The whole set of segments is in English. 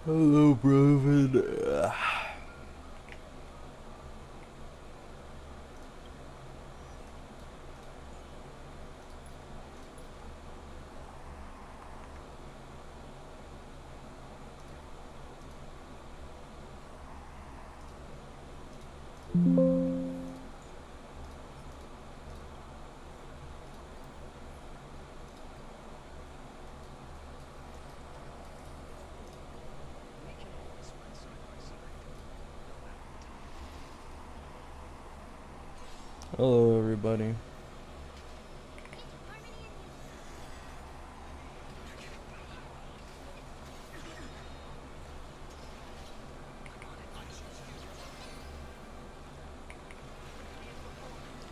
Hello, Broven. Hello, everybody.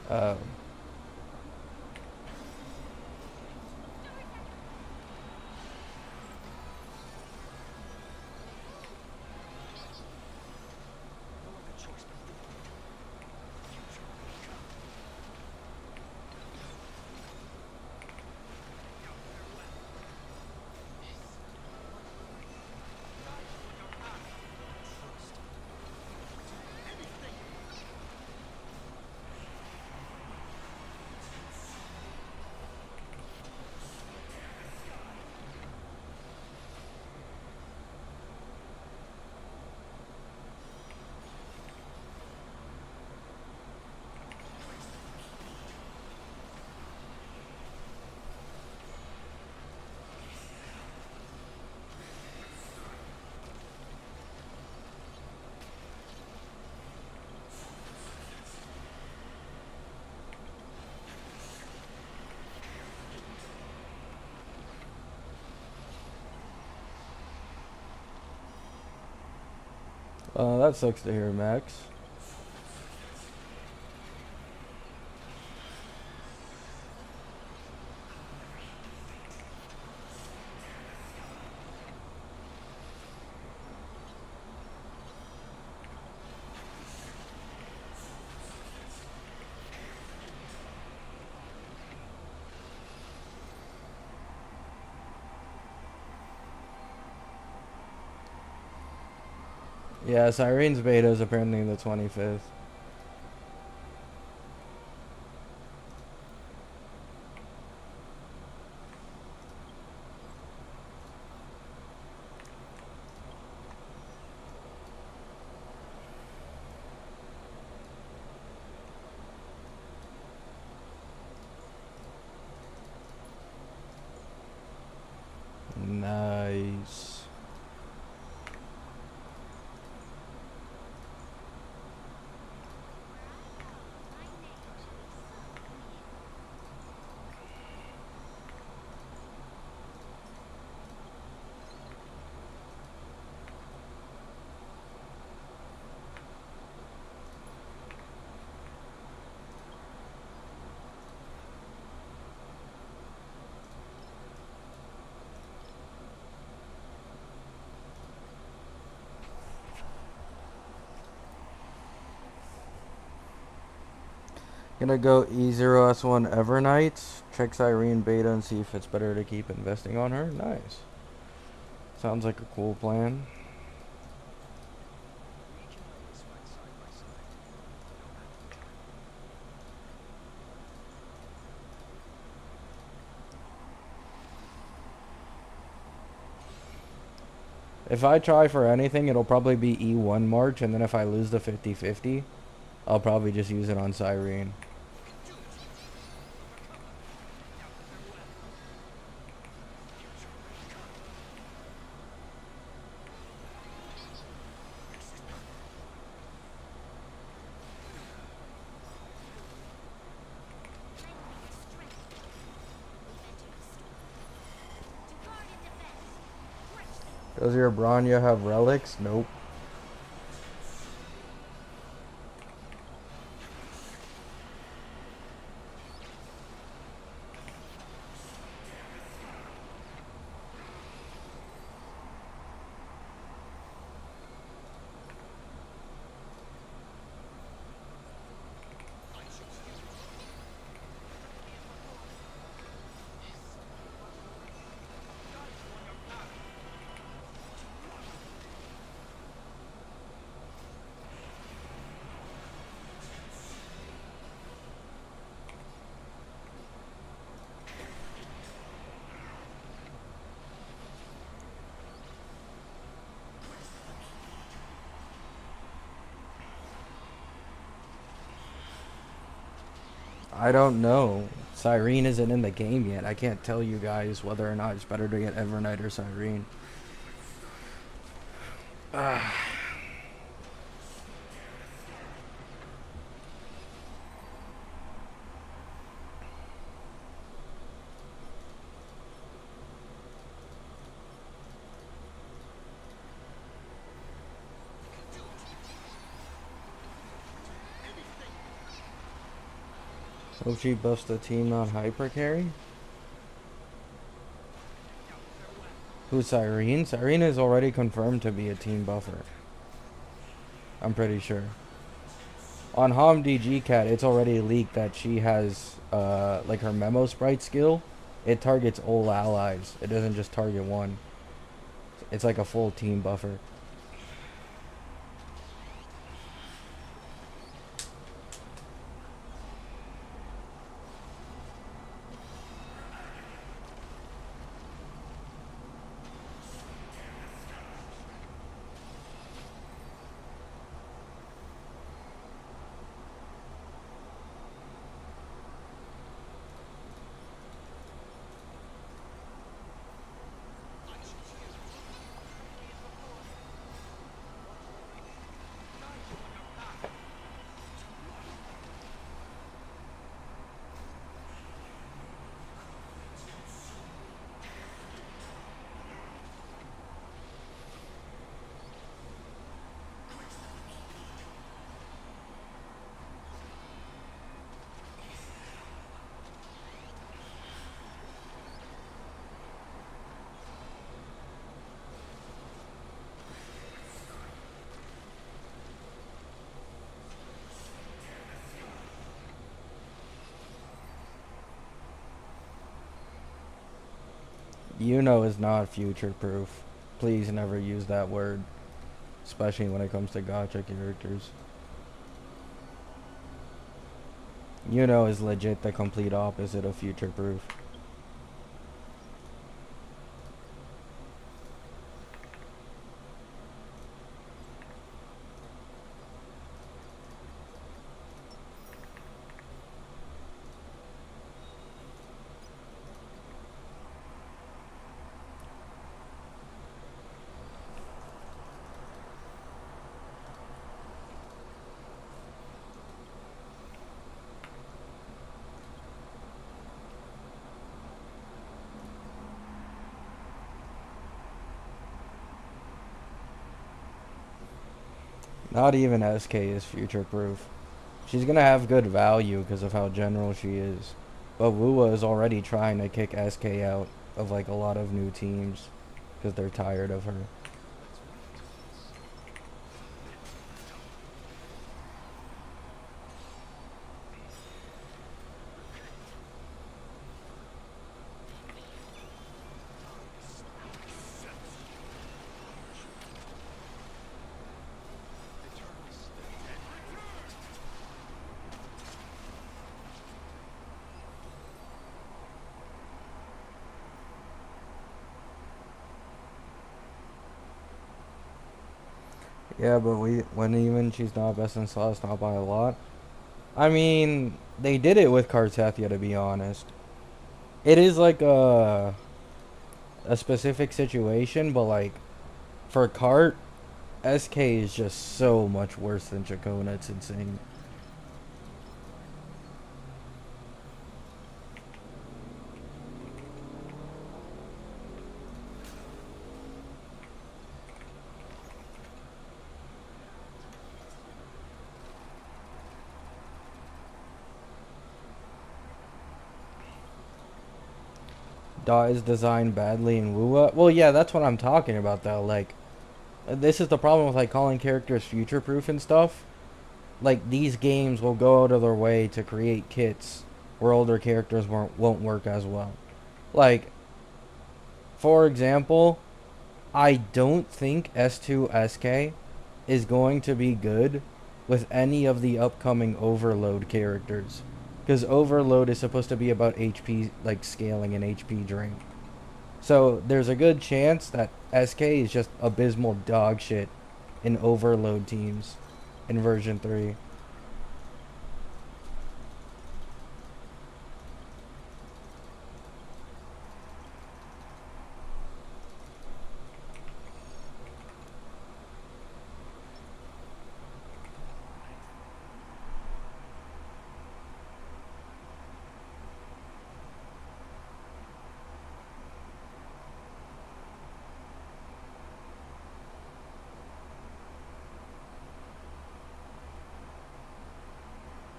Um, that sucks to hear, Max. Yeah, Sirene's beta is apparently the 25th. Nice. Gonna go E0S1 Evernight. Check Cyrene beta and see if it's better to keep investing on her. Nice. Sounds like a cool plan. If I try for anything, it'll probably be E1 March, and then if I lose the 50-50, I'll probably just use it on Cyrene. Does your Bronya have relics? Nope. I don't know. Cyrene isn't in the game yet. I can't tell you guys whether or not it's better to get Evernight or Cyrene. Hope she buffs the team, not hyper carry. Who's Cyrene? Cyrene is already confirmed to be a team buffer. I'm pretty sure. On HomDG Cat, it's already leaked that she has, like her memo sprite skill. It targets all allies. It doesn't just target one. It's like a full team buffer. Is not future proof. Please never use that word, especially when it comes to gacha characters. Is legit the complete opposite of future proof. Not even SK is future proof. She's gonna have good value because of how general she is. But Wua is already trying to kick SK out of like a lot of new teams because they're tired of her. Yeah, but when even she's not best in class, not by a lot. I mean, they did it with Kartethia, to be honest. It is like a specific situation, but like for Cart, SK is just so much worse than Chacona. It's insane. Dot is designed badly in Wua. Well, yeah, that's what I'm talking about, though. Like, this is the problem with like calling characters future proof and stuff. Like, these games will go out of their way to create kits where older characters won't work as well. Like, for example, I don't think S2 SK is going to be good with any of the upcoming Overload characters. Because Overload is supposed to be about HP, like scaling and HP drain. So there's a good chance that SK is just abysmal dog shit in Overload teams in version 3.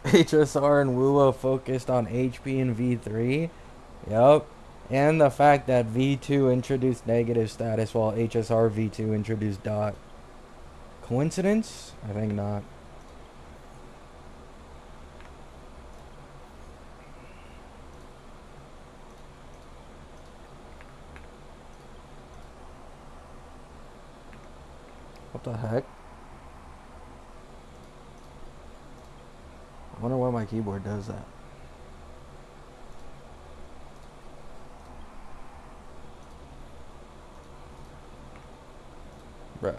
HSR and WUA focused on HP and V3. Yup. And the fact that V2 introduced negative status while HSR V2 introduced dot. Coincidence? I think not. What the heck? I wonder why my keyboard does that. Bruh.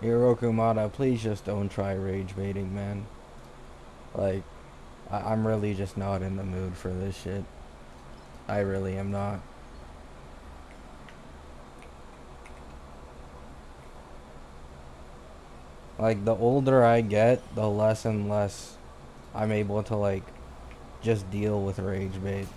Hirokumada, please just don't try rage baiting, man. Like, I'm really just not in the mood for this shit. I really am not. Like, the older I get, the less and less I'm able to, like, just deal with rage bait.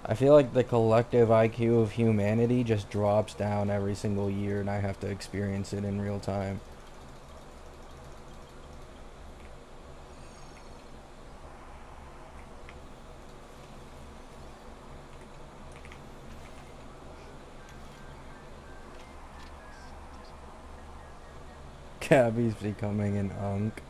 I feel like the collective IQ of humanity just drops down every single year and I have to experience it in real time. Gabby's becoming an unk.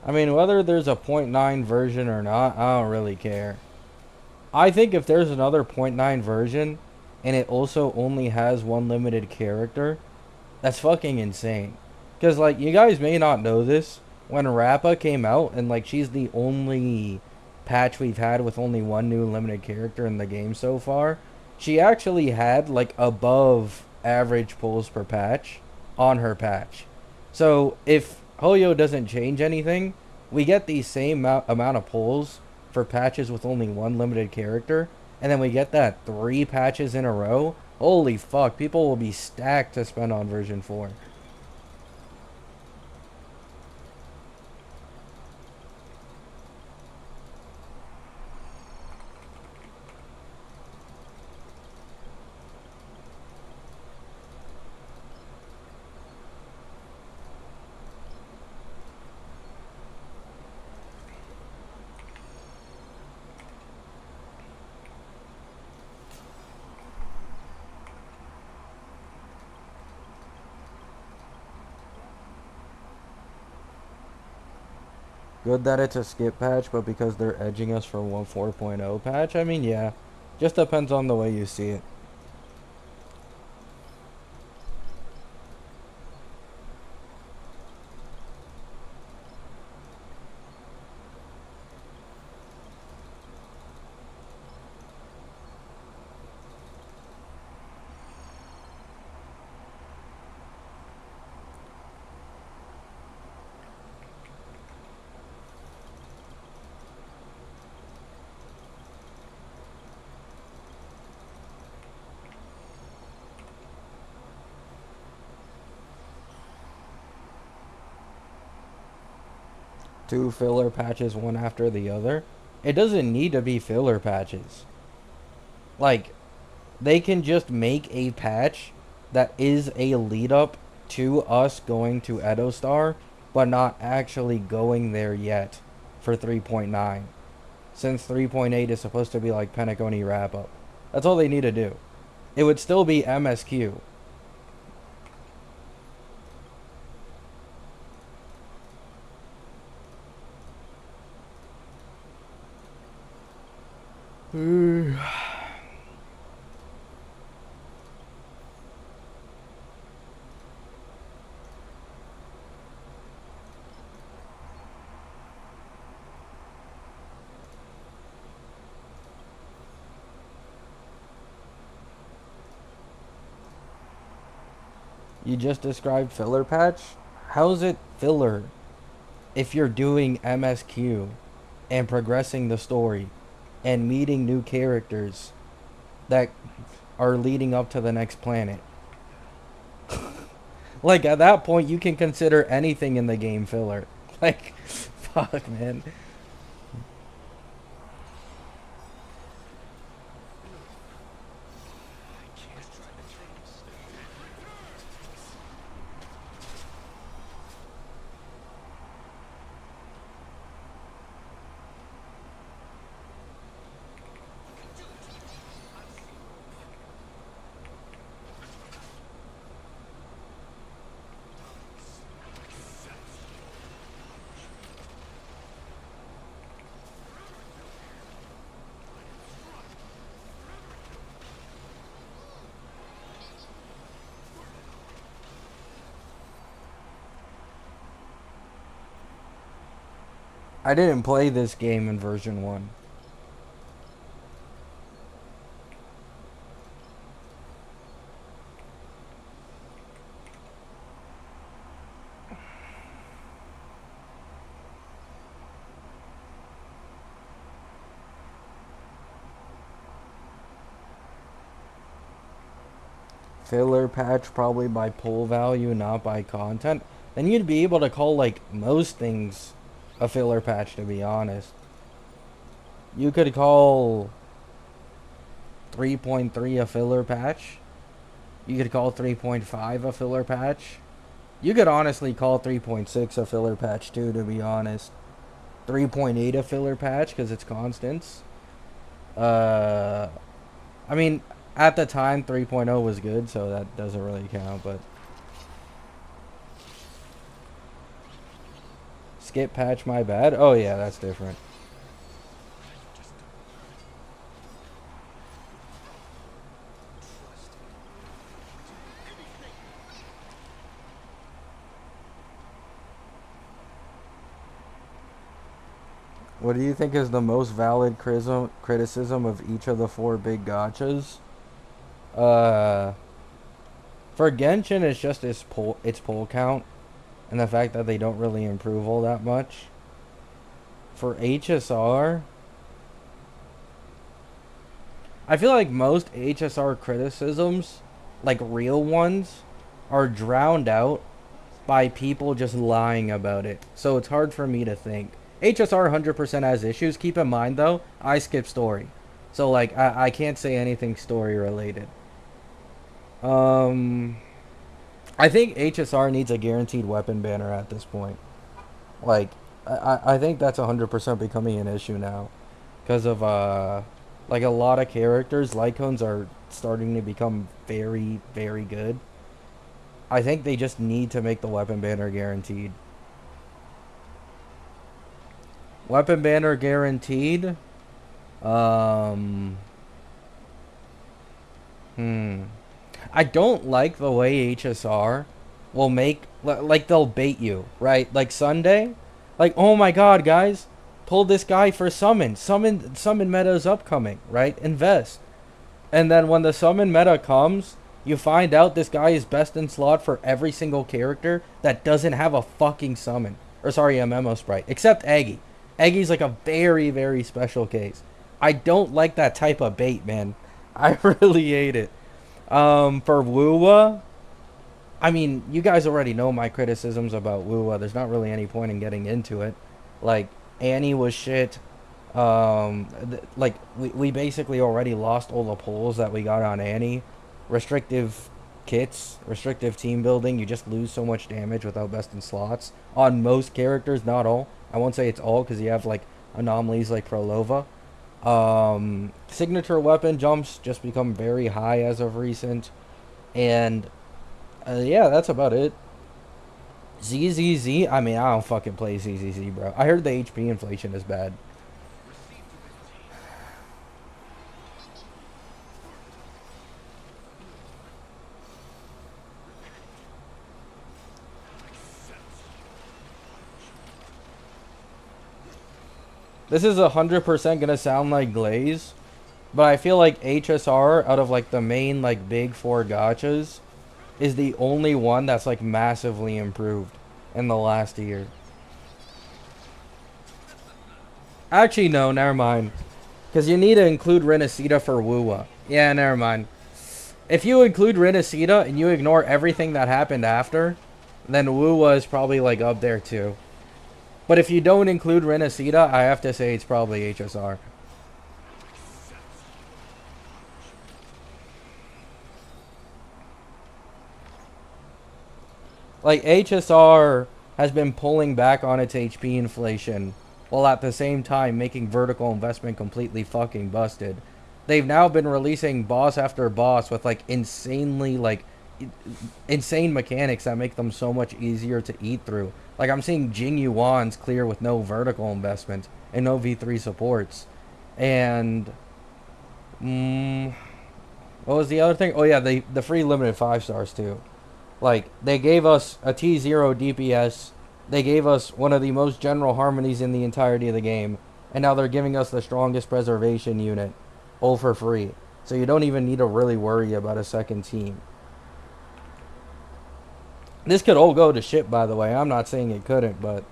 I mean, whether there's a .9 version or not, I don't really care. I think if there's another .9 version and it also only has one limited character, that's fucking insane. Because, like, you guys may not know this. When Rappa came out, and, like, she's the only patch we've had with only one new limited character in the game so far, she actually had, like, above average pulls per patch on her patch. So, if Hoyo doesn't change anything, we get the same amount of pulls for patches with only one limited character, and then we get that 3 patches in a row. Holy fuck, people will be stacked to spend on version 4. Good that it's a skip patch, but because they're edging us for 1.4.0 patch, I mean, yeah. Just depends on the way you see it. Two filler patches one after the other. It doesn't need to be filler patches. Like, they can just make a patch that is a lead up to us going to Edostar, but not actually going there yet for 3.9. Since 3.8 is supposed to be like Penacony wrap up. That's all they need to do. It would still be MSQ. You just described filler patch. How's it filler if you're doing MSQ and progressing the story and meeting new characters that are leading up to the next planet? Like, at that point, you can consider anything in the game filler. Like, fuck, man. I didn't play this game in version 1. Filler patch probably by pull value, not by content. Then you'd be able to call, like, most things a filler patch, to be honest. You could call 3.3 a filler patch. You could call 3.5 a filler patch. You could honestly call 3.6 a filler patch too, to be honest. 3.8 a filler patch because it's constants. Uh, I mean, at the time 3.0 was good, so that doesn't really count, but skip patch, my bad. Oh yeah, that's different. What do you think is the most valid criticism of each of the 4 big gachas? Uh, for Genshin, it's just its pull count and the fact that they don't really improve all that much. For HSR, I feel like most HSR criticisms, like real ones, are drowned out by people just lying about it. So it's hard for me to think. HSR 100% has issues. Keep in mind, though, I skip story. So, like, I can't say anything story related. Um, I think HSR needs a guaranteed weapon banner at this point. Like, I think that's 100% becoming an issue now. Because of, like, a lot of characters, Lycons are starting to become very, very good. I think they just need to make the weapon banner guaranteed. Weapon banner guaranteed. Um, hmm. I don't like the way HSR will make, like, they'll bait you, right? Like Sunday, like, oh my god, guys, pull this guy for summon meta is upcoming, right? Invest. And then when the summon meta comes, you find out this guy is best in slot for every single character that doesn't have a fucking summon. Or sorry, a memo sprite. Except Aggie. Aggie's like a very, very special case. I don't like that type of bait, man. I really hate it. For Woowa, I mean, you guys already know my criticisms about Woowa. There's not really any point in getting into it. Like, Annie was shit. Like, we basically already lost all the pulls that we got on Annie. Restrictive kits, restrictive team building. You just lose so much damage without best in slots. On most characters, not all. I won't say it's all because you have, like, anomalies like Prolova. Signature weapon jumps just become very high as of recent. And yeah, that's about it. ZZZ, I mean, I don't fucking play ZZZ, bro. I heard the HP inflation is bad. This is 100% gonna sound like Glaze, but I feel like HSR out of like the main like big four gachas is the only one that's like massively improved in the last year. Actually, no, never mind. Because you need to include Renacita for Wuwa. Yeah, never mind. If you include Renacita and you ignore everything that happened after, then Wuwa is probably like up there too. But if you don't include Renacita, I have to say it's probably HSR. Like, HSR has been pulling back on its HP inflation, while at the same time making vertical investment completely fucking busted. They've now been releasing boss after boss with like insanely like insane mechanics that make them so much easier to eat through. Like, I'm seeing Jing Yuan's clear with no vertical investment and no V3 supports. And what was the other thing? Oh yeah, the free limited 5 stars too. Like, they gave us a T0 DPS. They gave us one of the most general harmonies in the entirety of the game. And now they're giving us the strongest preservation unit. All for free. So you don't even need to really worry about a second team. This could all go to shit, by the way. I'm not saying it couldn't, but...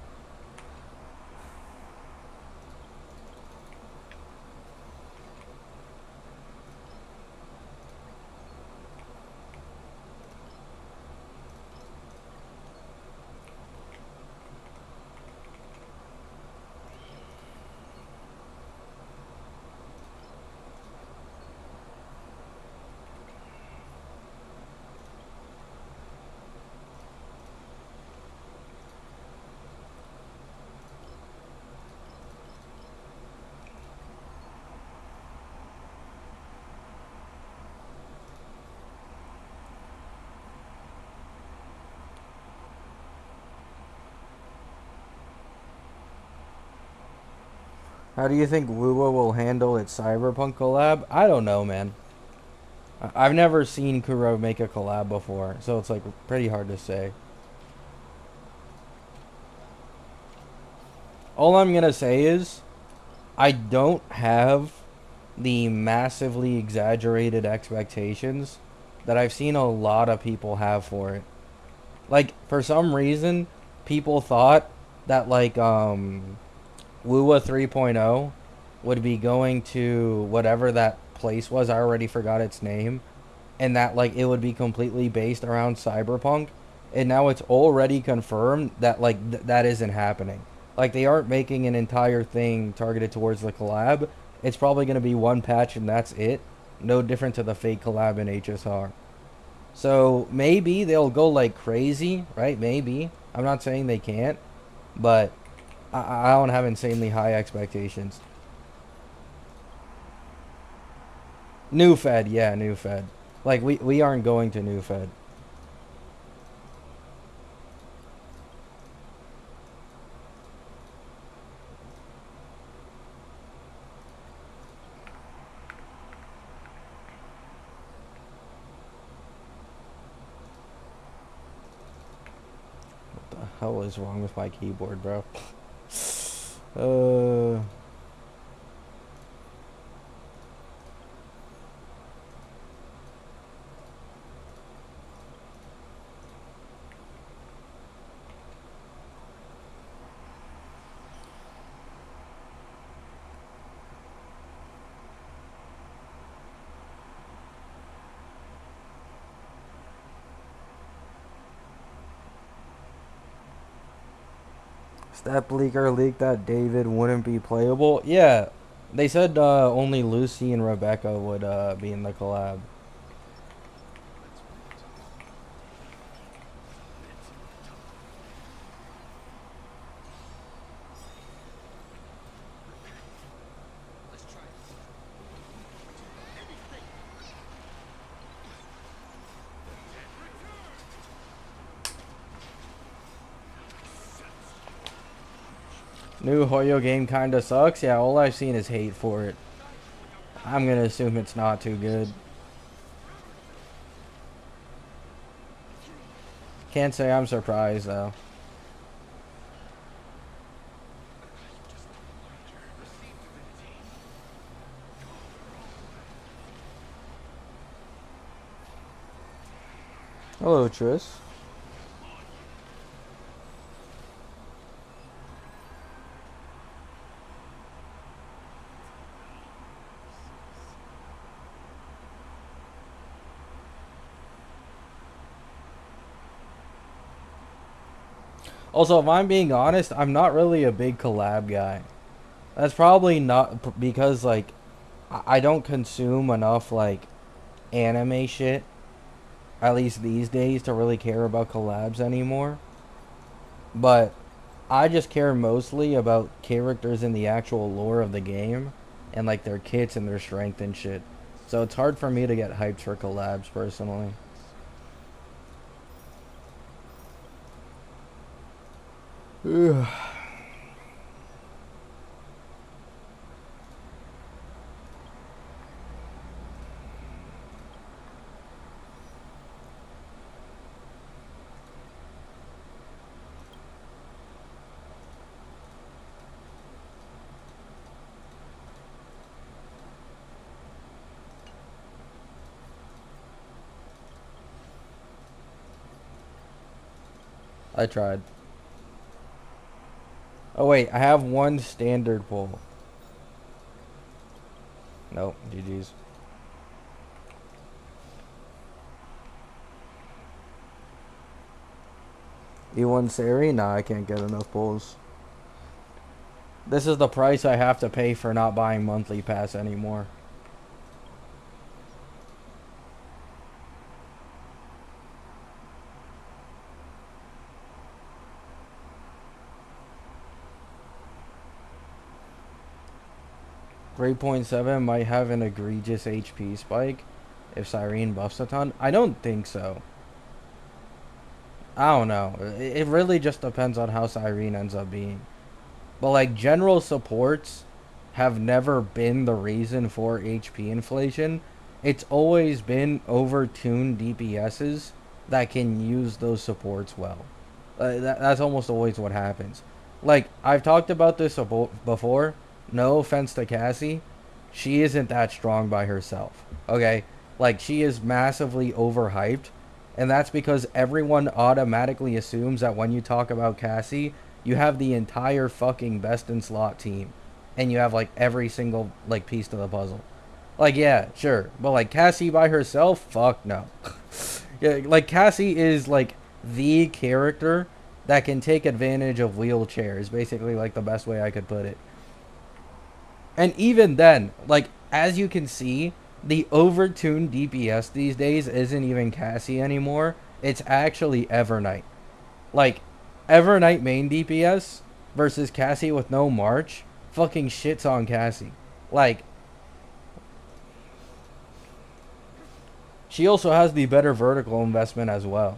How do you think Wuwa will handle its Cyberpunk collab? I don't know, man. I've never seen Kuro make a collab before, so it's like pretty hard to say. All I'm gonna say is, I don't have the massively exaggerated expectations that I've seen a lot of people have for it. Like, for some reason, people thought that like Wuwa 3.0 would be going to whatever that place was. I already forgot its name. And that like it would be completely based around Cyberpunk. And now it's already confirmed that like that isn't happening. Like, they aren't making an entire thing targeted towards the collab. It's probably going to be one patch and that's it. No different to the fake collab in HSR. So maybe they'll go like crazy, right? Maybe. I'm not saying they can't, but I don't have insanely high expectations. New Fed, yeah, New Fed. Like, we aren't going to New Fed. What the hell is wrong with my keyboard, bro? uh... Step Leaker leaked that David wouldn't be playable. Yeah, they said only Lucy and Rebecca would be in the collab. New Hoyo game kinda sucks. Yeah, all I've seen is hate for it. I'm gonna assume it's not too good. Can't say I'm surprised though. Hello, Tris. Also, if I'm being honest, I'm not really a big collab guy. That's probably not because like I don't consume enough like anime shit, at least these days, to really care about collabs anymore. But I just care mostly about characters in the actual lore of the game and like their kits and their strength and shit. So it's hard for me to get hyped for collabs personally. I tried. Oh wait, I have one standard pull. Nope, GG's. E1 Sari? Nah, I can't get enough pulls. This is the price I have to pay for not buying monthly pass anymore. 3.7 might have an egregious HP spike if Cyrene buffs a ton. I don't think so. I don't know. It really just depends on how Cyrene ends up being. But like general supports have never been the reason for HP inflation. It's always been overtuned DPSs that can use those supports well. That's almost always what happens. Like I've talked about this before. No offense to Cassie, she isn't that strong by herself. Okay, like she is massively overhyped, and that's because everyone automatically assumes that when you talk about Cassie, you have the entire fucking best in slot team, and you have like every single like piece to the puzzle. Like yeah, sure, but like Cassie by herself, fuck no. Yeah, like Cassie is like the character that can take advantage of wheelchairs. Basically, like the best way I could put it. And even then, like as you can see, the overtuned DPS these days isn't even Cassie anymore. It's actually Evernight. Like Evernight main DPS versus Cassie with no March fucking shits on Cassie. Like she also has the better vertical investment as well.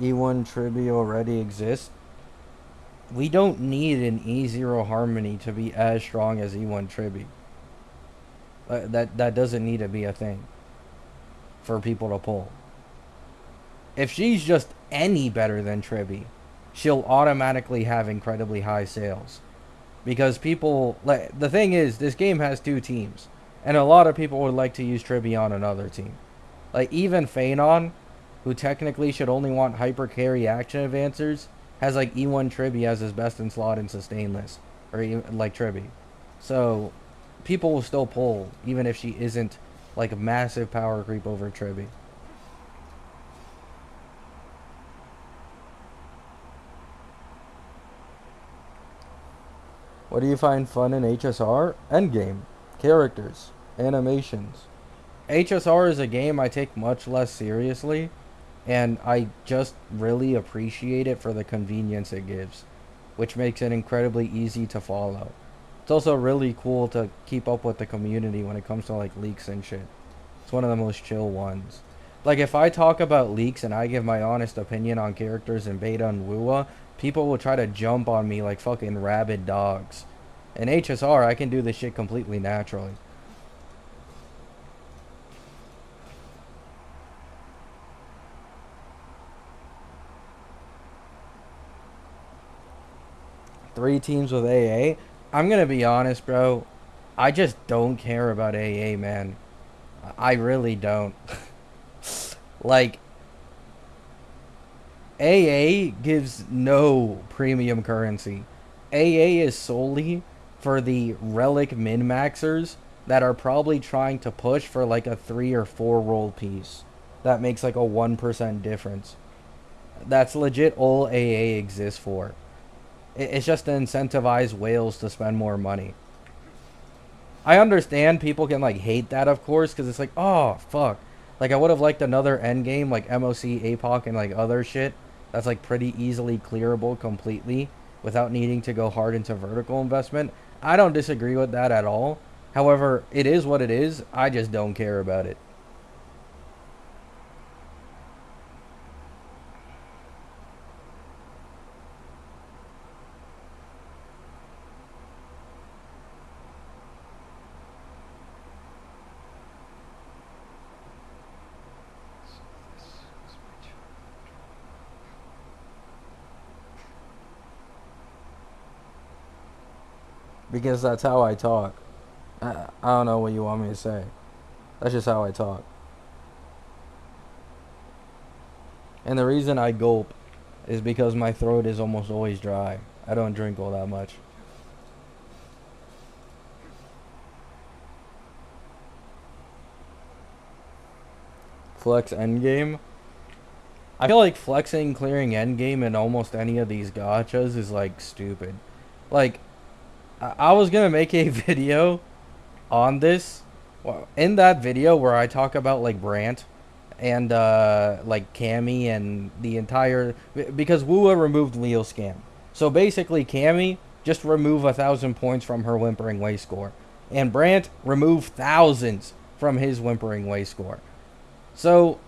E1 Tribi already exists. We don't need an E0 Harmony to be as strong as E1 Tribi. That doesn't need to be a thing for people to pull. If she's just any better than Tribi, she'll automatically have incredibly high sales. Because people, like, the thing is, this game has two teams, and a lot of people would like to use Tribi on another team. Like even Phanon, who technically should only want hyper carry action advancers, has like E1 Tribi as his best in slot and sustain list, or even, like Tribi. So people will still pull even if she isn't like a massive power creep over Tribi. What do you find fun in HSR? Endgame, characters, animations. HSR is a game I take much less seriously, and I just really appreciate it for the convenience it gives, which makes it incredibly easy to follow. It's also really cool to keep up with the community when it comes to like leaks and shit. It's one of the most chill ones. Like if I talk about leaks and I give my honest opinion on characters in beta and WUA, people will try to jump on me like fucking rabid dogs. In HSR, I can do this shit completely naturally. 3 teams with AA. I'm gonna be honest, bro. I just don't care about AA, man. I really don't. Like, AA gives no premium currency. AA is solely for the relic min maxers that are probably trying to push for like a 3 or 4 roll piece. That makes like a 1% difference. That's legit all AA exists for. It's just to incentivize whales to spend more money. I understand people can like hate that, of course, because it's like, oh fuck, like I would have liked another Endgame like MOC, APOC, and like other shit that's like pretty easily clearable completely without needing to go hard into vertical investment. I don't disagree with that at all. However, it is what it is. I just don't care about it. Because that's how I talk. I don't know what you want me to say. That's just how I talk. And the reason I gulp is because my throat is almost always dry. I don't drink all that much. Flex endgame. I feel like flexing clearing endgame in almost any of these gachas is like stupid. Like, I was gonna make a video on this. Well, in that video where I talk about like Brant and like Cammy and the entire, because Wua removed Leo scam. So basically Cammy just remove 1,000 points from her Whimpering Way score, and Brant remove thousands from his Whimpering Way score. So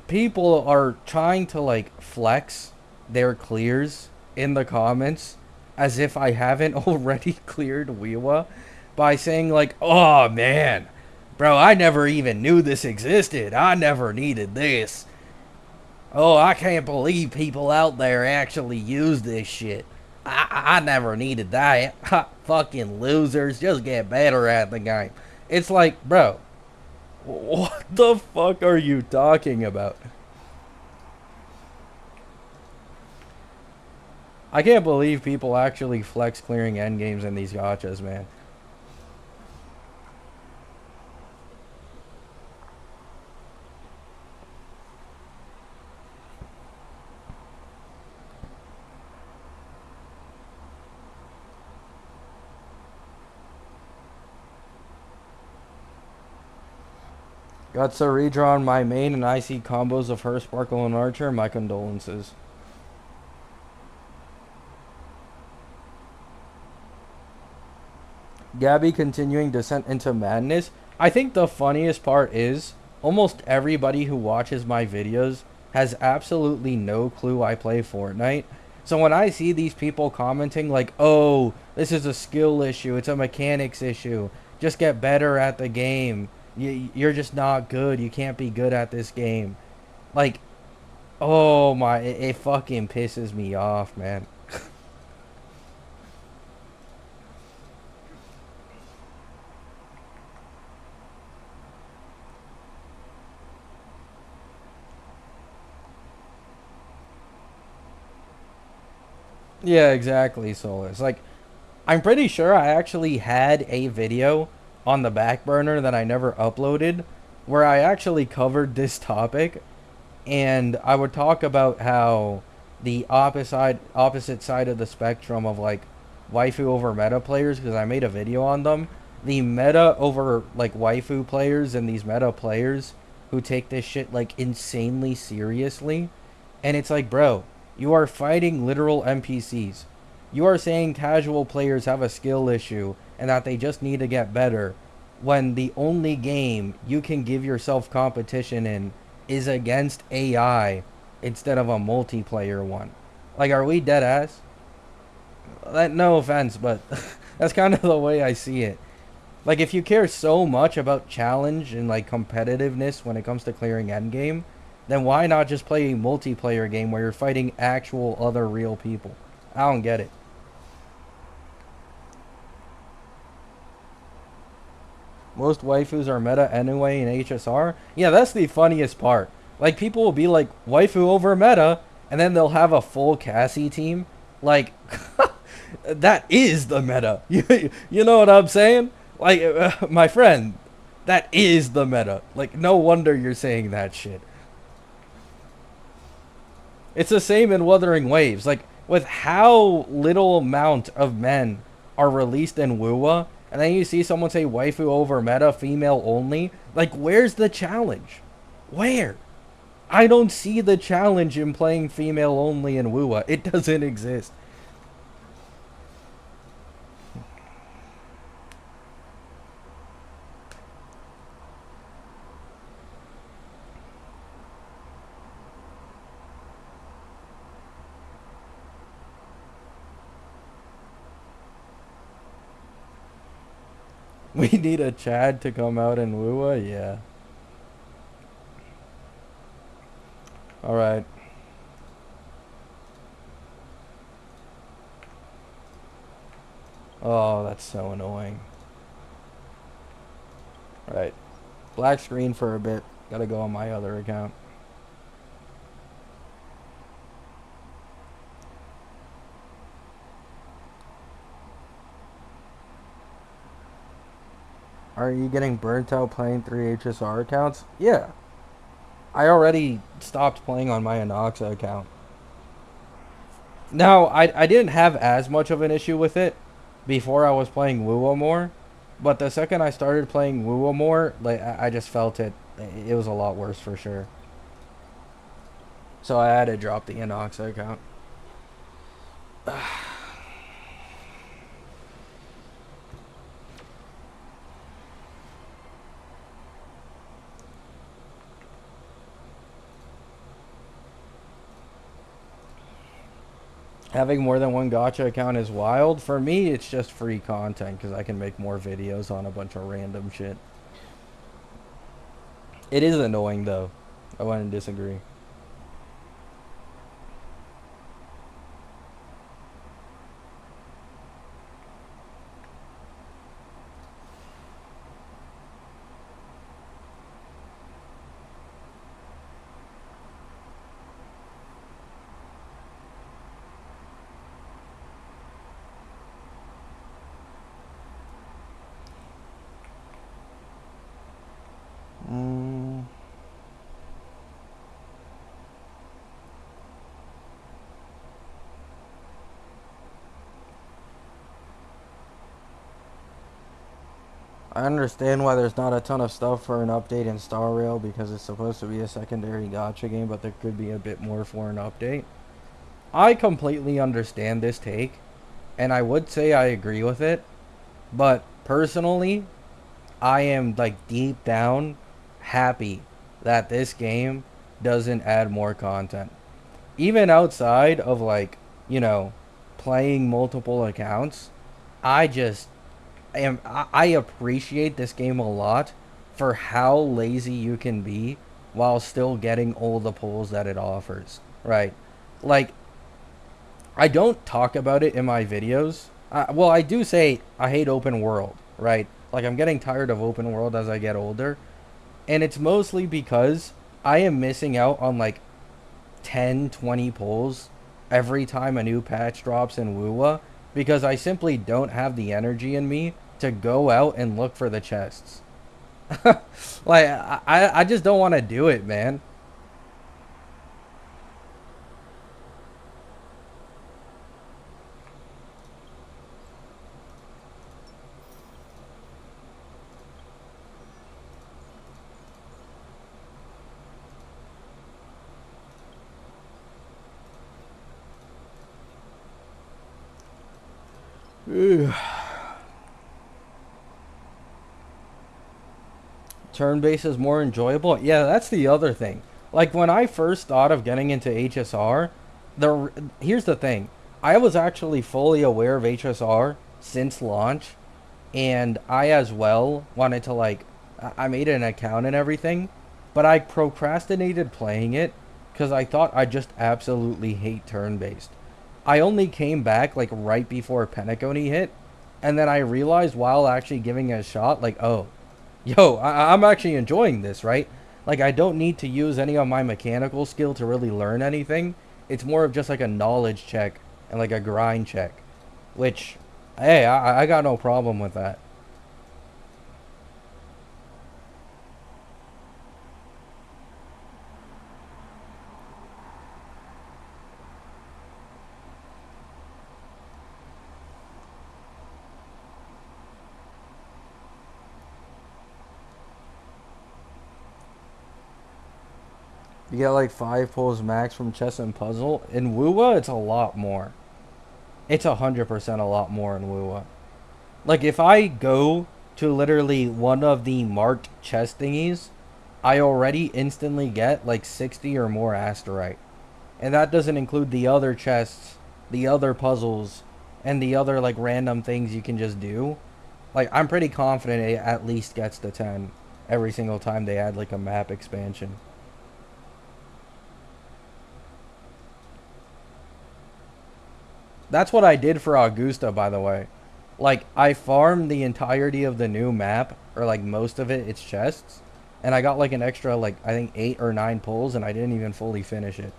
people are trying to like flex their clears in the comments as if I haven't already cleared Wiwa by saying like, oh man, bro, I never even knew this existed. I never needed this. Oh, I can't believe people out there actually use this shit. I never needed that. Ha, fucking losers, just get better at the game. It's like, bro, what the fuck are you talking about? I can't believe people actually flex clearing endgames in these gachas, man. Got to redrawn my main and I see combos of her, Sparkle, and Archer. My condolences. Gabby continuing descent into madness. I think the funniest part is almost everybody who watches my videos has absolutely no clue I play Fortnite. So when I see these people commenting like, oh, this is a skill issue, it's a mechanics issue, just get better at the game, you're just not good, you can't be good at this game. Like, oh my, it fucking pisses me off, man. Yeah, exactly, Solus. Like, I'm pretty sure I actually had a video on the back burner that I never uploaded where I actually covered this topic, and I would talk about how the opposite side of the spectrum of like waifu over meta players, because I made a video on them. The meta over like waifu players and these meta players who take this shit like insanely seriously. And it's like, bro, you are fighting literal NPCs. You are saying casual players have a skill issue and that they just need to get better, when the only game you can give yourself competition in is against AI instead of a multiplayer one. Like, are we dead ass? No offense, but that's kind of the way I see it. Like, if you care so much about challenge and like competitiveness when it comes to clearing endgame, then why not just play a multiplayer game where you're fighting actual other real people? I don't get it. Most waifus are meta anyway in HSR. Yeah, that's the funniest part. Like, people will be like, waifu over meta, and then they'll have a full Cassie team. Like, that is the meta. You know what I'm saying? Like, my friend, that is the meta. Like, no wonder you're saying that shit. It's the same in Wuthering Waves. Like, with how little amount of men are released in WUA, and then you see someone say waifu over meta, female only. Like, where's the challenge? Where? I don't see the challenge in playing female only in WUA. It doesn't exist. We need a Chad to come out in WUA? Yeah. Alright. Oh, that's so annoying. Right. Black screen for a bit. Gotta go on my other account. Are you getting burnt out playing 3 HSR accounts? Yeah. I already stopped playing on my Anoxa account. Now, I didn't have as much of an issue with it before I was playing WUA more, but the second I started playing WUA more, like, I just felt it. It was a lot worse for sure. So I had to drop the Anoxa account. Having more than one gacha account is wild. For me, it's just free content because I can make more videos on a bunch of random shit. It is annoying though. I wouldn't disagree. Mm. I understand why there's not a ton of stuff for an update in Star Rail because it's supposed to be a secondary gacha game, but there could be a bit more for an update. I completely understand this take, and I would say I agree with it, but personally, I am like deep down happy that this game doesn't add more content. Even outside of like, you know, playing multiple accounts, I just I appreciate this game a lot for how lazy you can be while still getting all the pulls that it offers, right? Like, I don't talk about it in my videos. Well, I do say I hate open world, right? Like, I'm getting tired of open world as I get older. And it's mostly because I am missing out on like 10, 20 pulls every time a new patch drops in WUA because I simply don't have the energy in me to go out and look for the chests. Like, I just don't want to do it, man. Turn-based is more enjoyable. Yeah, that's the other thing. Like, when I first thought of getting into HSR, here's the thing. I was actually fully aware of HSR since launch, and I as well wanted to, like, I made an account and everything, but I procrastinated playing it because I thought I just absolutely hate turn-based. I only came back like right before Penacony hit, and then I realized while actually giving it a shot, like, oh, yo, I'm actually enjoying this, right? Like, I don't need to use any of my mechanical skill to really learn anything. It's more of just like a knowledge check and like a grind check, which, hey, I got no problem with that. You get like 5 pulls max from chess and puzzle. In Wuwa, it's a lot more. It's 100% a lot more in Wuwa. Like, if I go to literally one of the marked chest thingies, I already instantly get like 60 or more asterite. And that doesn't include the other chests, the other puzzles, and the other like random things you can just do. Like, I'm pretty confident it at least gets to 10 every single time they add like a map expansion. That's what I did for Augusta, by the way. Like, I farmed the entirety of the new map, or like most of it, its chests, and I got like an extra, like, I think 8 or 9 pulls, and I didn't even fully finish it.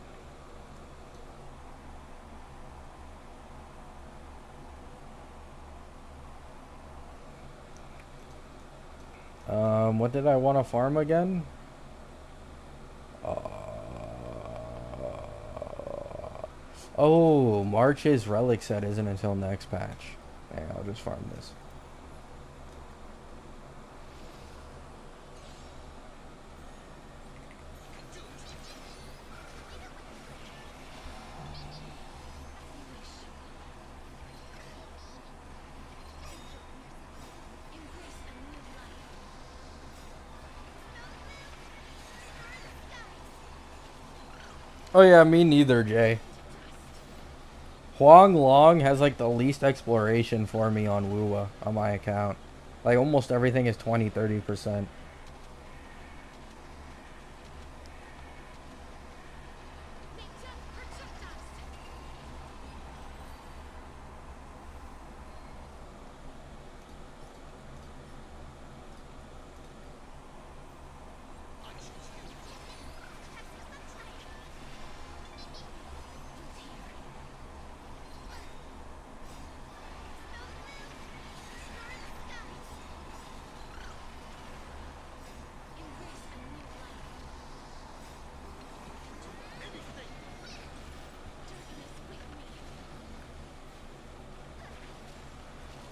What did I want to farm again? Oh, March's relic set isn't until next patch. Yeah, I'll just farm this. Oh yeah, me neither, Jay. Huang Long has like the least exploration for me on Wuwa on my account. Like almost everything is 20-30%.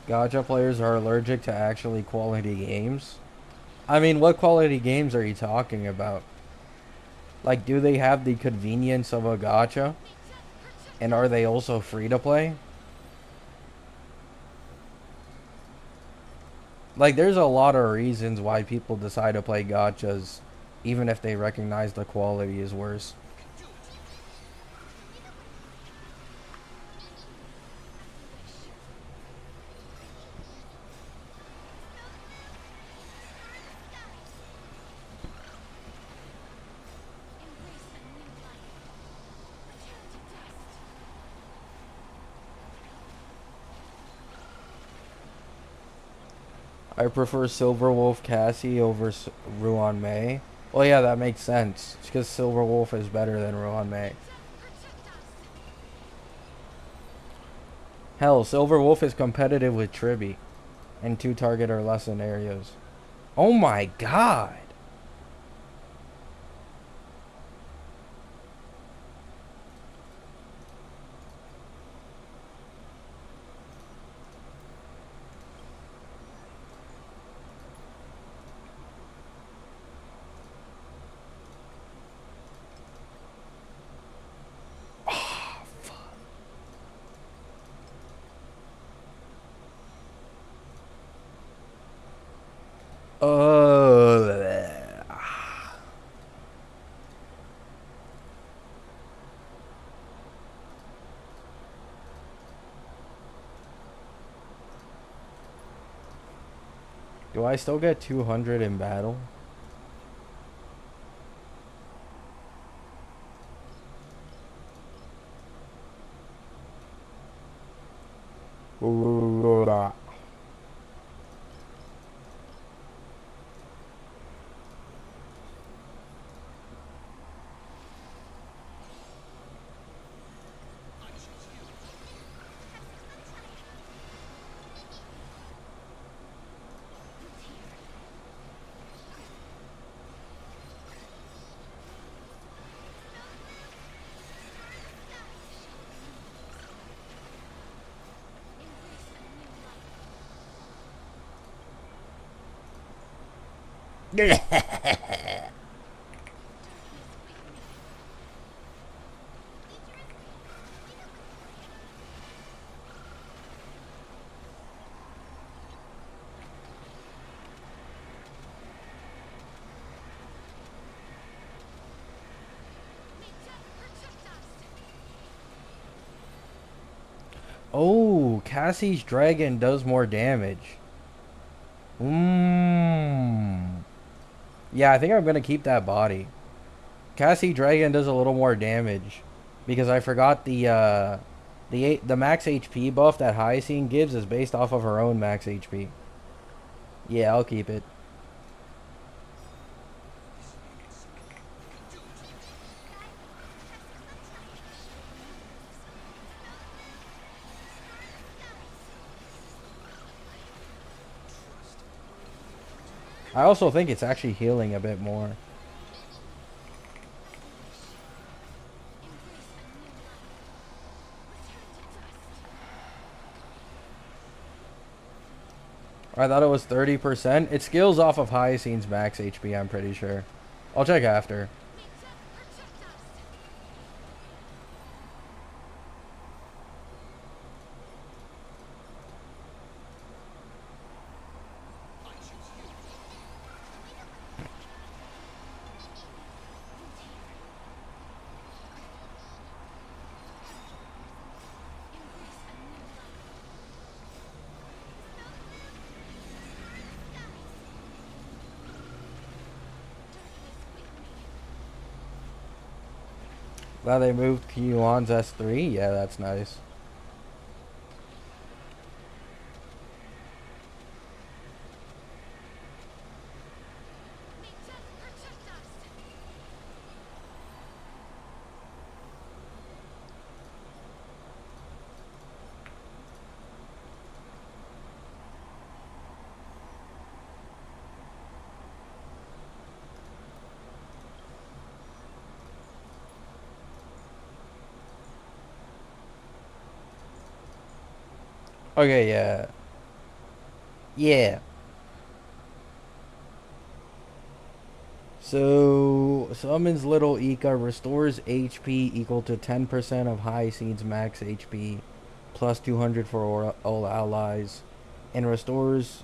Gacha players are allergic to actually quality games. I mean, what quality games are you talking about? Like, do they have the convenience of a gacha? And are they also free to play? Like, there's a lot of reasons why people decide to play gachas, even if they recognize the quality is worse. I prefer Silverwolf Cassie over Ruan Mei. Well, yeah, that makes sense. It's because Silverwolf is better than Ruan Mei. Hell, Silverwolf is competitive with Tribi and 2 target or less scenarios. Oh my god! Uh, do I still get 200 in battle? Oh, Cassie's dragon does more damage. Mmm. Yeah, I think I'm gonna keep that body. Cassie Dragon does a little more damage because I forgot the max HP buff that Hyacine gives is based off of her own max HP. Yeah, I'll keep it. I also think it's actually healing a bit more. I thought it was 30%. It skills off of Hyacine's max HP, I'm pretty sure. I'll check after. Glad they moved Yuan's S3. Yeah, that's nice. Okay, yeah. Yeah. So, summons Little Ika, restores HP equal to 10% of Hyacine's max HP, plus 200 for all allies, and restores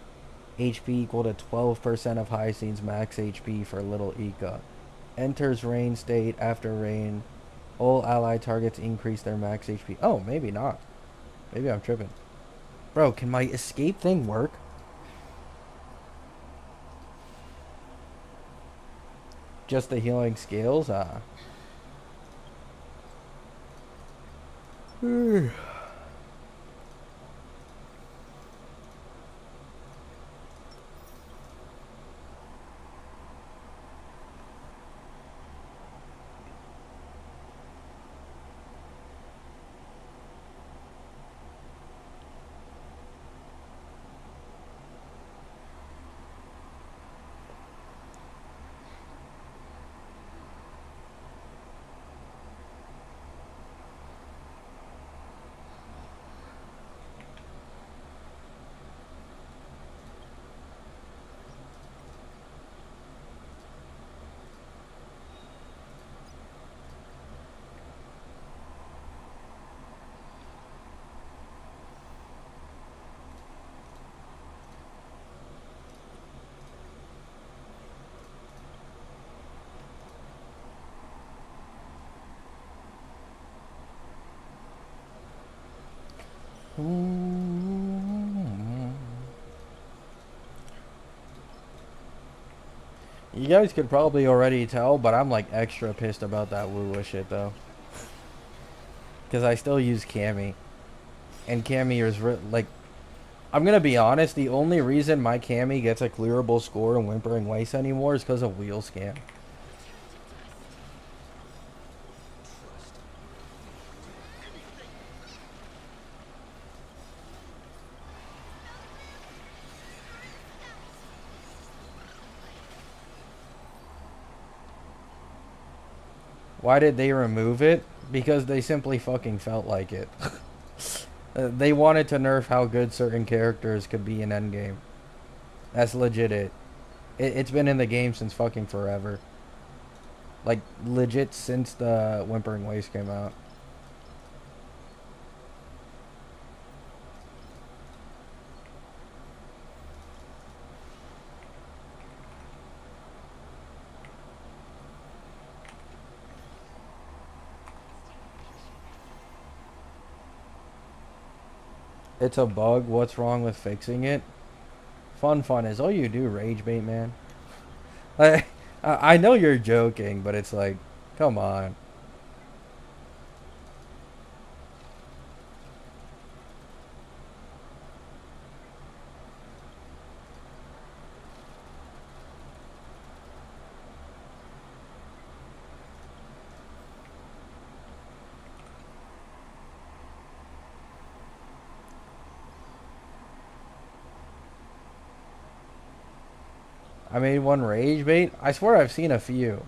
HP equal to 12% of Hyacine's max HP for Little Ika. Enters rain state after rain. All ally targets increase their max HP. Oh, maybe not. Maybe I'm tripping. Bro, can my escape thing work? Just the healing scales? Ah. You guys could probably already tell, but I'm like extra pissed about that Woo shit though. Because I still use Cammy. And Cammy is like, I'm gonna be honest. The only reason my Cammy gets a clearable score in Whimpering Waste anymore is because of wheel scam. Why did they remove it? Because they simply fucking felt like it. They wanted to nerf how good certain characters could be in Endgame. That's legit it. It's been in the game since fucking forever. Like, legit since the Whimpering Waste came out. It's a bug. What's wrong with fixing it? Fun is all you do, rage bait, man. I, I know you're joking, but it's like, come on. I made one rage bait. I swear I've seen a few.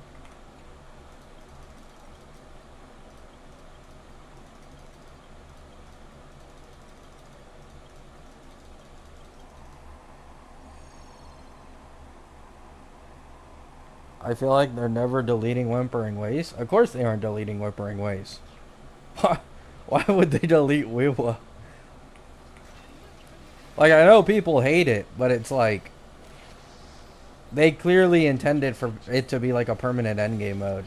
I feel like they're never deleting Whimpering Waste. Of course they aren't deleting Whimpering Waste. Why would they delete Weewa? Like, I know people hate it, but it's like, they clearly intended for it to be like a permanent endgame mode.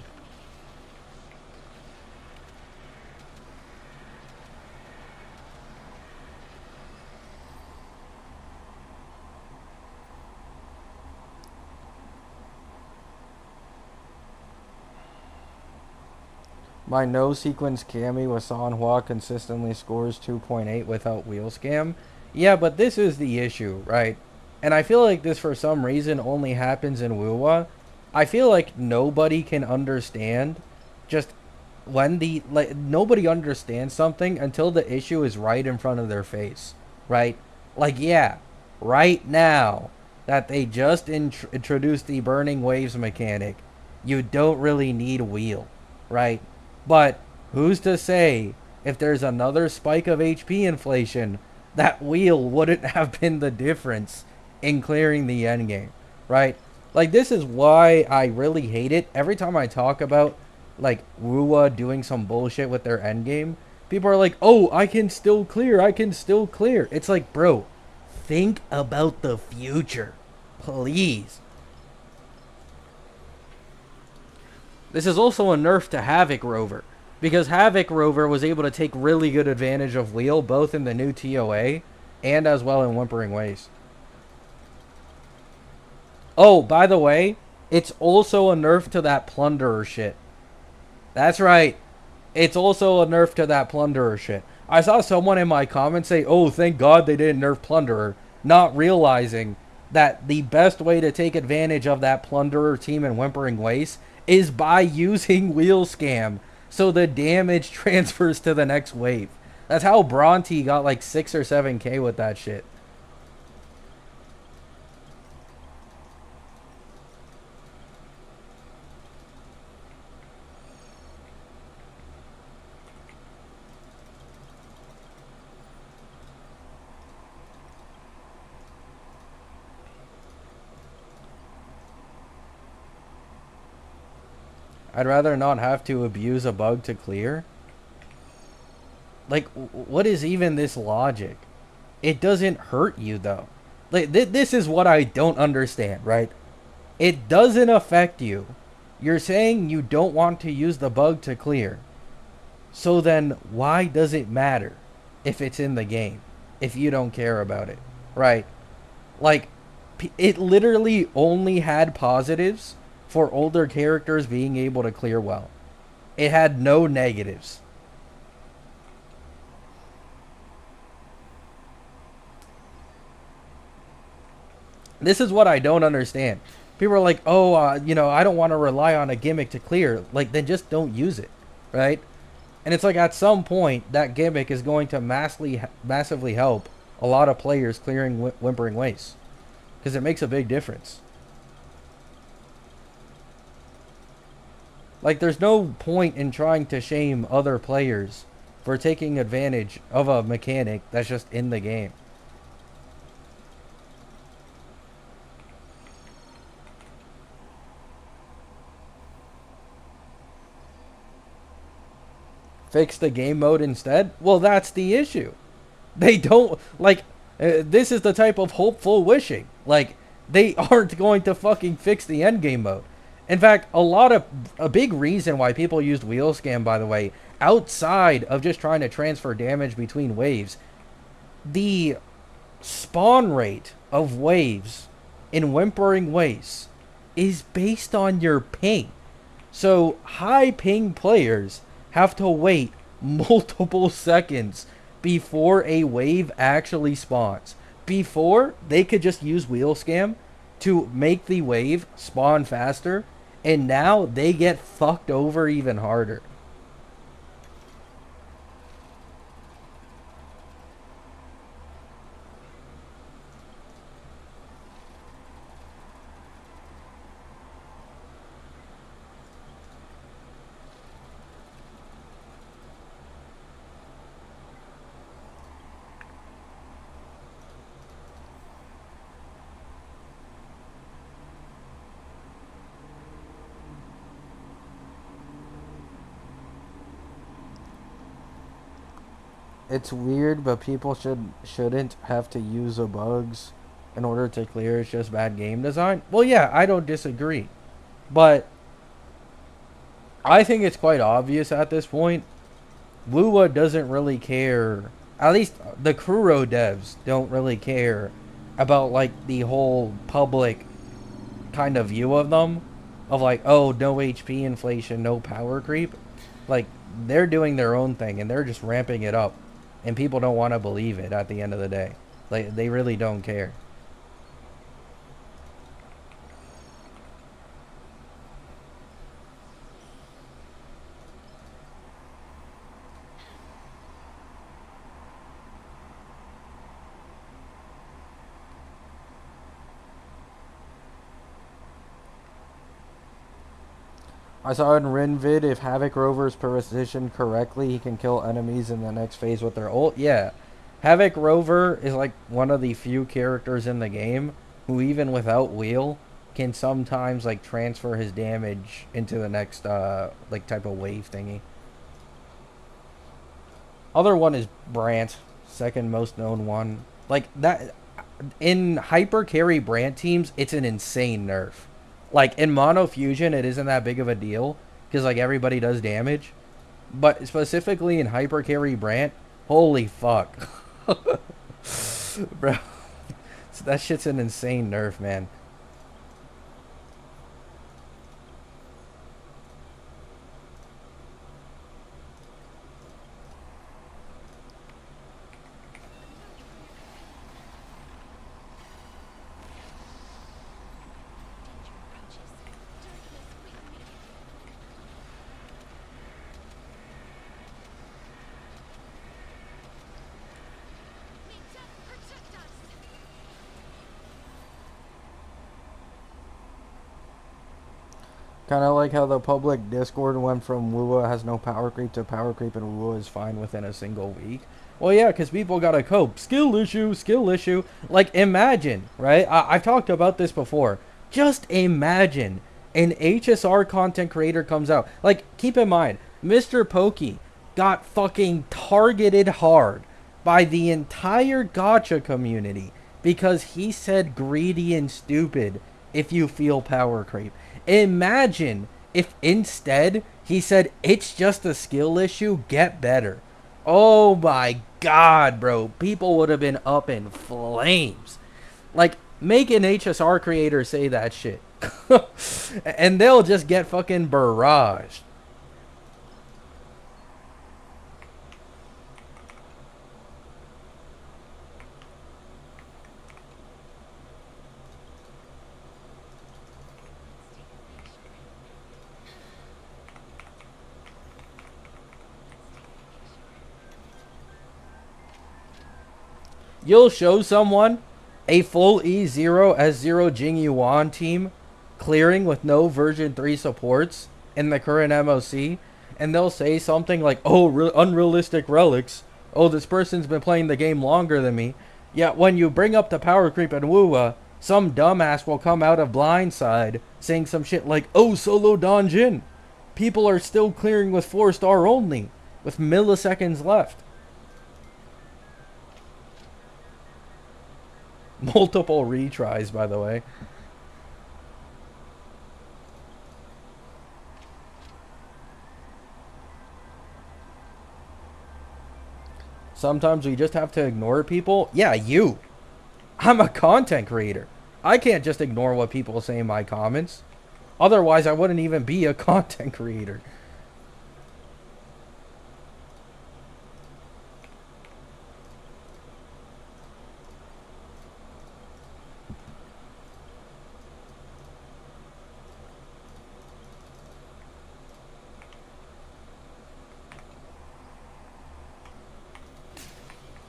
My no sequence Cammy with Sanhua consistently scores 2.8 without wheel scam. Yeah, but this is the issue, right? And I feel like this for some reason only happens in Wuwa. I feel like nobody can understand just when the like nobody understands something until the issue is right in front of their face, right? Like yeah, right now that they just introduced the burning waves mechanic, you don't really need wheel, right? But who's to say if there's another spike of HP inflation, that wheel wouldn't have been the difference in clearing the endgame, right? Like this is why I really hate it. Every time I talk about like Wuwa doing some bullshit with their endgame, people are like, "Oh, I can still clear. I can still clear." It's like, bro, think about the future, please. This is also a nerf to Havoc Rover, because Havoc Rover was able to take really good advantage of wheel both in the new TOA and as well in Whimpering Waste. Oh, by the way, it's also a nerf to that Plunderer shit. That's right. It's also a nerf to that Plunderer shit. I saw someone in my comments say, "Oh, thank God they didn't nerf Plunderer," not realizing that the best way to take advantage of that Plunderer team in Whimpering Waste is by using Wheel Scam, so the damage transfers to the next wave. That's how Bronte got like 6 or 7k with that shit. I'd rather not have to abuse a bug to clear. Like, what is even this logic? It doesn't hurt you, though. Like, this is what I don't understand, right? It doesn't affect you. You're saying you don't want to use the bug to clear. So then, why does it matter if it's in the game? If you don't care about it, right? Like, it literally only had positives for older characters being able to clear well. It had no negatives. This is what I don't understand. People are like, oh, I don't want to rely on a gimmick to clear. Like, then just don't use it, right? And it's like at some point that gimmick is going to massively help a lot of players clearing Whimpering Wastes because it makes a big difference. Like, there's no point in trying to shame other players for taking advantage of a mechanic that's just in the game. Fix the game mode instead? Well, that's the issue. They don't, like, this is the type of hopeful wishing. Like, they aren't going to fucking fix the endgame mode. In fact, a big reason why people used wheel scam, by the way, outside of just trying to transfer damage between waves, the spawn rate of waves in Whimpering Wastes is based on your ping. So high ping players have to wait multiple seconds before a wave actually spawns. Before, they could just use wheel scam to make the wave spawn faster, and now they get fucked over even harder. It's weird, but people shouldn't have to use the bugs in order to clear. It's just bad game design. Well, yeah, I don't disagree, but I think it's quite obvious at this point. Lua doesn't really care. At least the Kuro devs don't really care about like the whole public kind of view of them, of like, oh, no HP inflation, no power creep. Like, they're doing their own thing and they're just ramping it up, and people don't want to believe it at the end of the day. Like, they really don't care. I saw in Rinvid, if Havoc Rover's positioned correctly, he can kill enemies in the next phase with their ult. Yeah. Havoc Rover is like one of the few characters in the game who, even without wheel, can sometimes like transfer his damage into the next like type of wave thingy. Other one is Brant, second most known one. Like that in hyper carry Brant teams, it's an insane nerf. Like in mono fusion, it isn't that big of a deal because like everybody does damage. But specifically in hyper carry Brant, holy fuck, bro, that shit's an insane nerf, man. Kind of like how the public Discord went from Lua has no power creep to power creep and Lua is fine within a single week. Well, yeah, because people gotta cope. Skill issue, skill issue. Like, imagine, right? I've talked about this before. Just imagine an HSR content creator comes out. Like, keep in mind, Mr. Pokey got fucking targeted hard by the entire Gacha community because he said greedy and stupid if you feel power creep. Imagine if instead he said it's just a skill issue, get better. Oh my god, bro. People would have been up in flames. Like, make an HSR creator say that shit. And they'll just get fucking barraged. You'll show someone a full E0 S0 Jing Yuan team clearing with no version 3 supports in the current MOC, and they'll say something like, oh, unrealistic relics. Oh, this person's been playing the game longer than me. Yet when you bring up the power creep in Wuwa, some dumbass will come out of blindside saying some shit like, oh, solo Donjin. People are still clearing with 4-star only, with milliseconds left. Multiple retries, by the way. Sometimes we just have to ignore people. Yeah, you. I'm a content creator. I can't just ignore what people say in my comments. Otherwise, I wouldn't even be a content creator.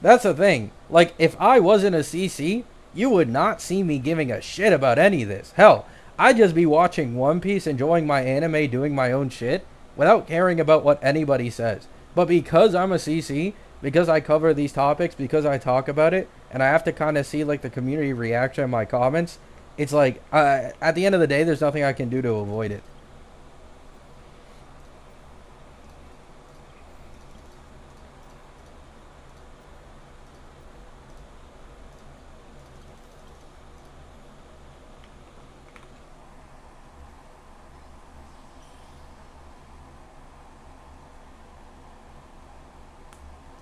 That's the thing. Like, if I wasn't a CC, you would not see me giving a shit about any of this. Hell, I'd just be watching One Piece, enjoying my anime, doing my own shit, without caring about what anybody says. But because I'm a CC, because I cover these topics, because I talk about it, and I have to kind of see, like, the community reaction in my comments, it's like, at the end of the day, there's nothing I can do to avoid it.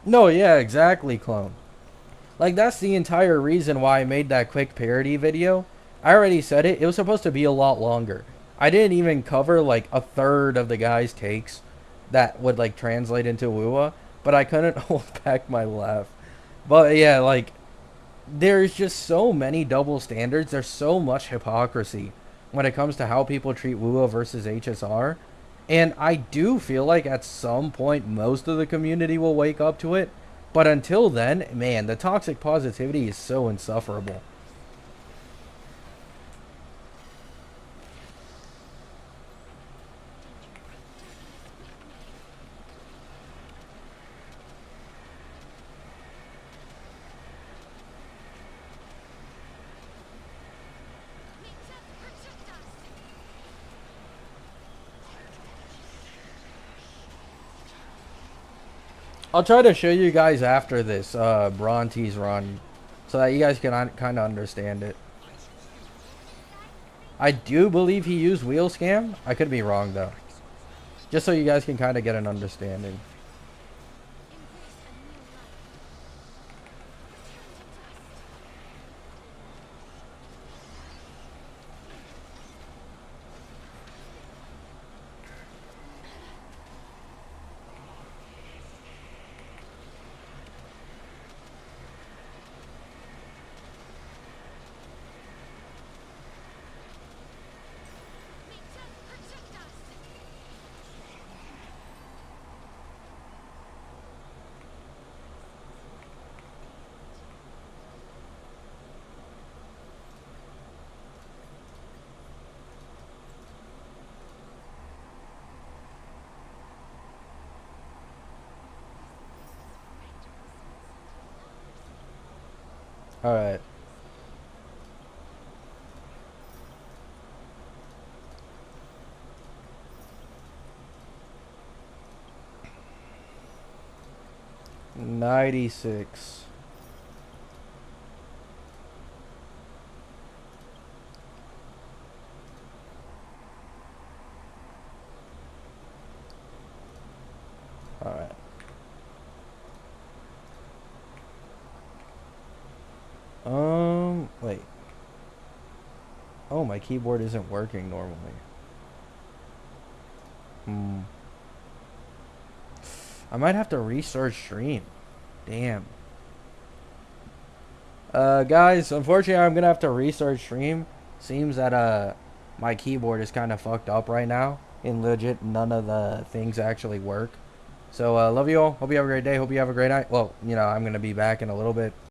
No, yeah, exactly, clone. Like, that's the entire reason why I made that quick parody video. I already said it. It was supposed to be a lot longer. I didn't even cover, like, a third of the guy's takes that would, like, translate into Wuwa. But I couldn't hold back my laugh. But, yeah, like, there's just so many double standards. There's so much hypocrisy when it comes to how people treat Wuwa versus HSR. And I do feel like at some point most of the community will wake up to it. But until then, man, the toxic positivity is so insufferable. I'll try to show you guys after this Bronte's run so that you guys can kind of understand it. I do believe he used wheel scam. I could be wrong though. Just so you guys can kind of get an understanding. Alright. $96. Alright. Wait. Oh, my keyboard isn't working normally. I might have to restart stream. Damn. Guys, unfortunately, I'm gonna have to restart stream. Seems that, my keyboard is kind of fucked up right now. And legit, none of the things actually work. So, love you all. Hope you have a great day. Hope you have a great night. Well, you know, I'm gonna be back in a little bit.